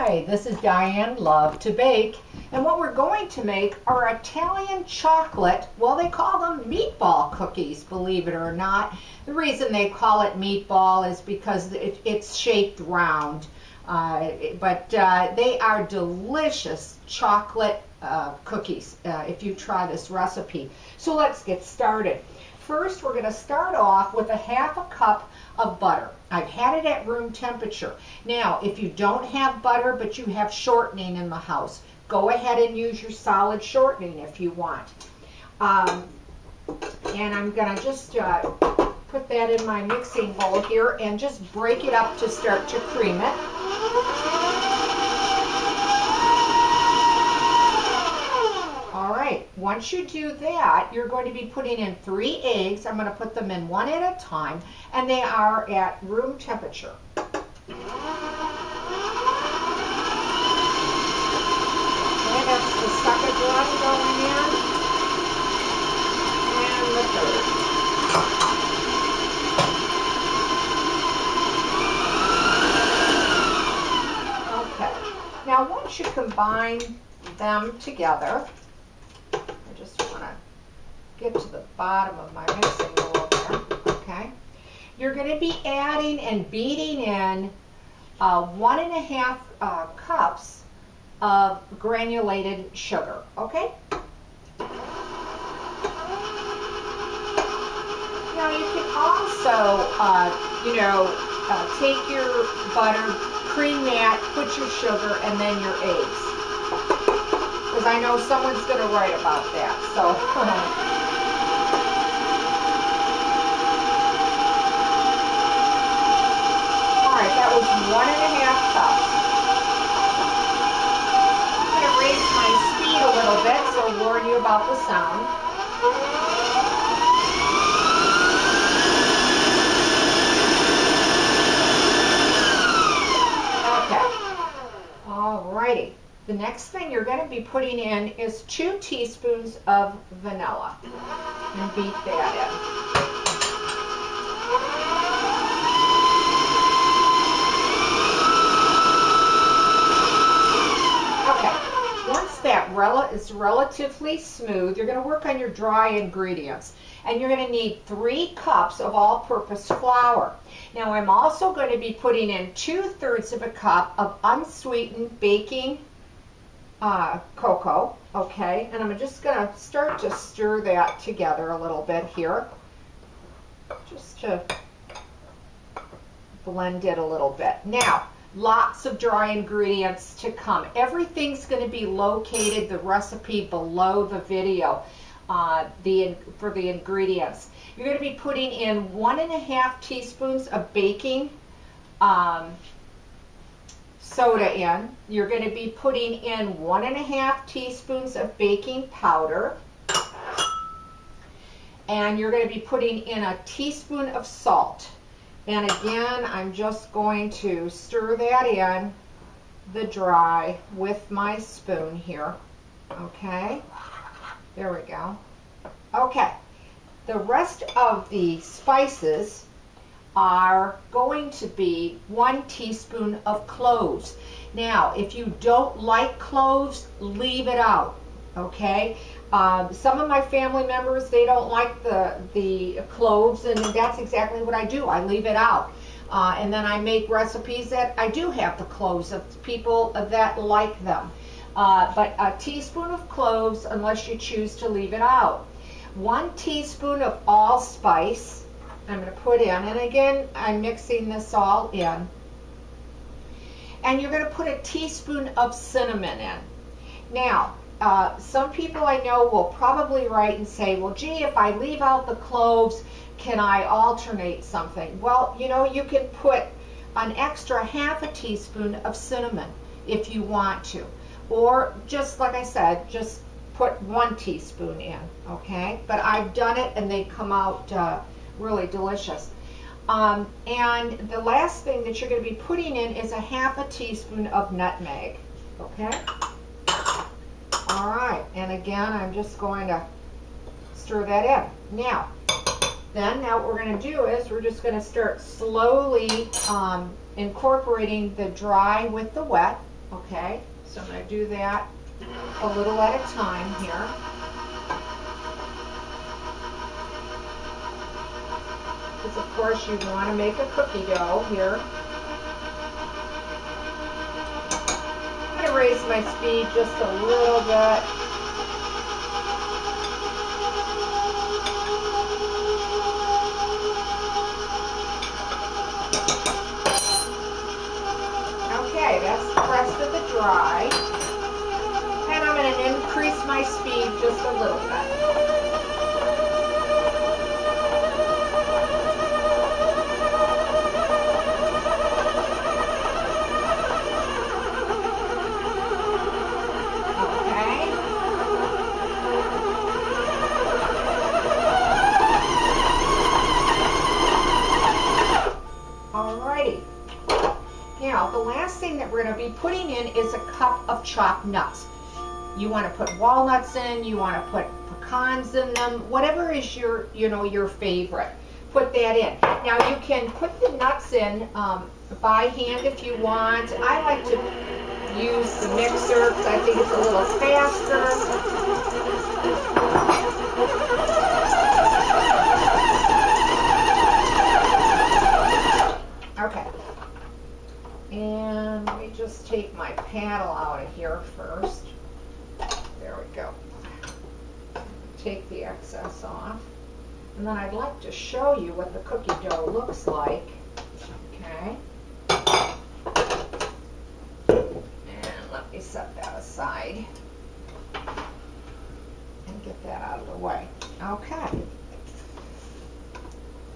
Hi, this is Diane Lovetobake, and what we're going to make are Italian chocolate, well, they call them meatball cookies, believe it or not. The reason they call it meatball is because it's shaped round, but they are delicious chocolate cookies if you try this recipe. So let's get started. First, we're going to start off with a half a cup of butter. I've had it at room temperature. Now, if you don't have butter, but you have shortening in the house, go ahead and use your solid shortening if you want. And I'm going to just put that in my mixing bowl here and just break it up to start to cream it. Alright, once you do that, you're going to be putting in 3 eggs. I'm going to put them in one at a time, and they are at room temperature. And that's the second one going in, and the third. Okay, now once you combine them together, I just want to get to the bottom of my mixing bowl there, okay? You're going to be adding and beating in 1.5 cups of granulated sugar, okay? Now you can also, take your butter, cream that, put your sugar, and then your eggs. Because I know someone's going to write about that. So, all right, that was 1.5 cups. I'm going to raise my speed a little bit, so I'll warn you about the sound. Okay. All righty. The next thing you're going to be putting in is 2 teaspoons of vanilla, and beat that in. Okay, once that is relatively smooth, you're going to work on your dry ingredients, and you're going to need 3 cups of all-purpose flour. Now I'm also going to be putting in 2/3 of a cup of unsweetened baking cocoa, okay, and I'm just going to start to stir that together a little bit here, just to blend it a little bit. Now, lots of dry ingredients to come. Everything's going to be located, the recipe, below the video for the ingredients. You're going to be putting in 1.5 teaspoons of baking soda in. You're going to be putting in 1.5 teaspoons of baking powder, and you're going to be putting in a teaspoon of salt. And again, I'm just going to stir that in the dry with my spoon here. Okay, there we go. Okay, the rest of the spices are going to be 1 teaspoon of cloves. Now, if you don't like cloves, leave it out, okay? Some of my family members, they don't like the cloves, and that's exactly what I do. I leave it out. And then I make recipes that I do have the cloves of people that like them. But a teaspoon of cloves, unless you choose to leave it out. 1 teaspoon of allspice, I'm going to put in, and again, I'm mixing this all in. And you're going to put a teaspoon of cinnamon in. Now, some people I know will probably write and say, well, gee, if I leave out the cloves, can I alternate something? Well, you know, you can put an extra 1/2 teaspoon of cinnamon if you want to. Or just like I said, just put 1 teaspoon in, okay? But I've done it and they come out really delicious. And the last thing that you're going to be putting in is a 1/2 teaspoon of nutmeg, okay? All right, and again, I'm just going to stir that in. Now what we're going to do is we're just going to start slowly incorporating the dry with the wet, Okay, so I'm going to do that a little at a time here. Because of course you want to make a cookie dough here. I'm going to raise my speed just a little bit. Okay, that's the rest of the dry. And I'm going to increase my speed just a little bit. Now, the last thing that we're going to be putting in is a cup of chopped nuts. You want to put walnuts in, you want to put pecans in them, whatever is your, your favorite. Put that in. Now, you can put the nuts in by hand if you want. I like to use the mixer because I think it's a little faster. Okay. And let me just take my paddle out of here first. There we go. Take the excess off. And then I'd like to show you what the cookie dough looks like. Okay. And let me set that aside and get that out of the way. Okay.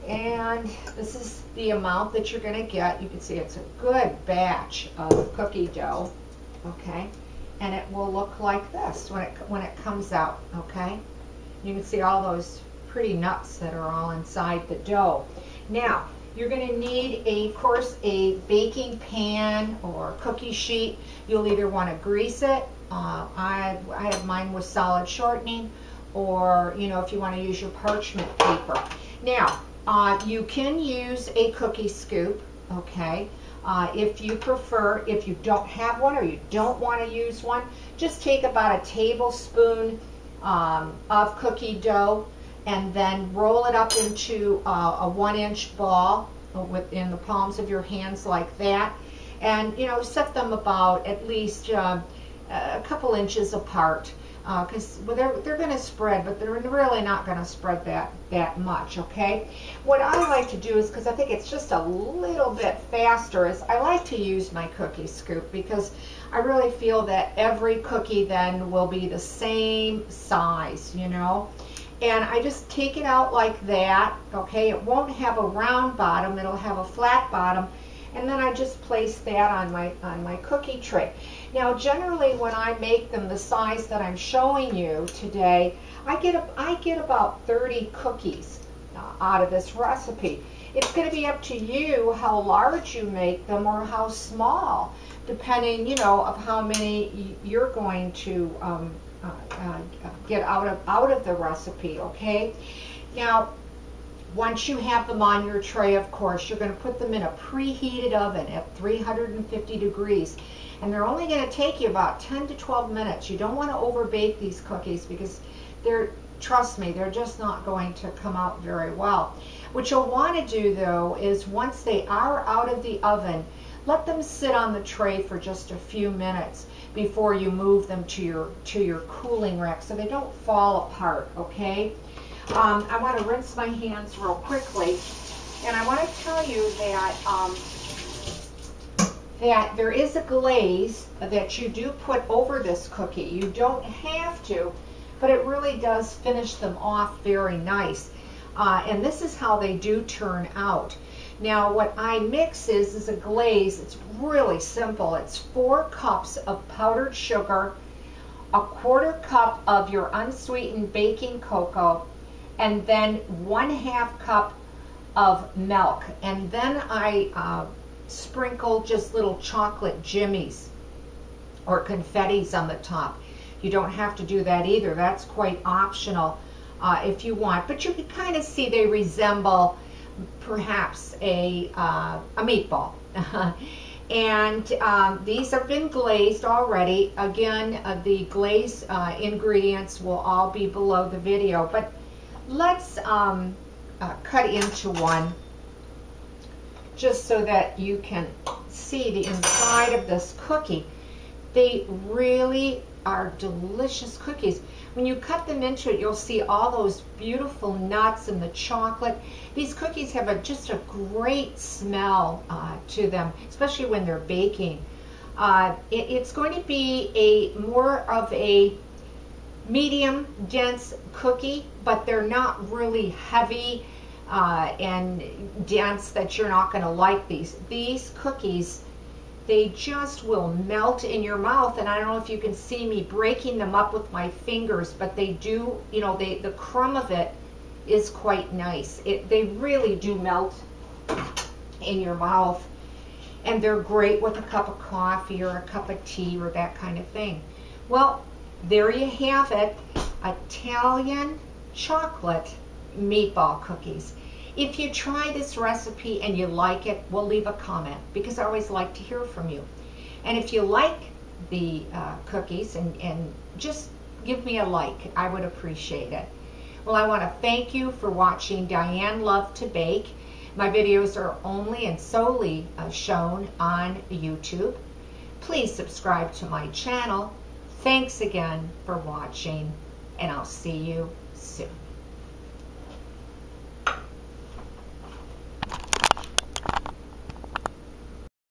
And this is the amount that you're going to get. You can see it's a good batch of cookie dough, okay? And it will look like this when it comes out, okay? You can see all those pretty nuts that are all inside the dough. Now, you're going to need, of course, a baking pan or cookie sheet. You'll either want to grease it. I have mine with solid shortening, or, if you want to use your parchment paper. Now, you can use a cookie scoop, okay? If you prefer, if you don't have one or you don't want to use one, just take about a tablespoon of cookie dough and then roll it up into a 1-inch ball within the palms of your hands like that. And, set them about at least a couple inches apart. Because they're going to spread, but they're really not going to spread that much, okay? What I like to do is, because I think it's just a little bit faster, is I like to use my cookie scoop because I really feel that every cookie then will be the same size, And I just take it out like that, okay? It won't have a round bottom, it'll have a flat bottom, and then I just place that on my cookie tray. Now, generally, when I make them the size that I'm showing you today, I get about 30 cookies out of this recipe. It's going to be up to you how large you make them or how small, depending, of how many you're going to get out of the recipe. Okay. Now, once you have them on your tray, of course, you're going to put them in a preheated oven at 350 degrees. And they're only going to take you about 10 to 12 minutes. You don't want to overbake these cookies because trust me, they're just not going to come out very well. What you'll want to do, though, is once they are out of the oven, let them sit on the tray for just a few minutes before you move them to your cooling rack so they don't fall apart, okay? I want to rinse my hands real quickly, and I want to tell you that there is a glaze that you do put over this cookie. You don't have to, but it really does finish them off very nice. And this is how they do turn out. Now, what I mix is a glaze. It's really simple. It's 4 cups of powdered sugar, a 1/4 cup of your unsweetened baking cocoa, and then 1/2 cup of milk. And then I sprinkle just little chocolate jimmies or confettis on the top. You don't have to do that either. That's quite optional if you want. But you can kind of see they resemble perhaps a meatball. And these have been glazed already. Again, the glaze ingredients will all be below the video, but let's cut into one just so that you can see the inside of this cookie. They really are delicious cookies. When you cut them into it, you'll see all those beautiful nuts and the chocolate. These cookies have just a great smell to them, especially when they're baking. It's going to be more of a medium dense cookie, but they're not really heavy and dense that you're not going to like these. These cookies, they just will melt in your mouth, and I don't know if you can see me breaking them up with my fingers, but they do, you know, the crumb of it is quite nice. They really do melt in your mouth, and they're great with a cup of coffee or a cup of tea or that kind of thing. Well, there you have it, Italian chocolate meatball cookies. If you try this recipe and you like it, we'll leave a comment, because I always like to hear from you. And if you like the cookies, and just give me a like, I would appreciate it. Well, I want to thank you for watching Diane Lovetobake. My videos are only and solely shown on YouTube. Please subscribe to my channel. Thanks again for watching, and I'll see you soon.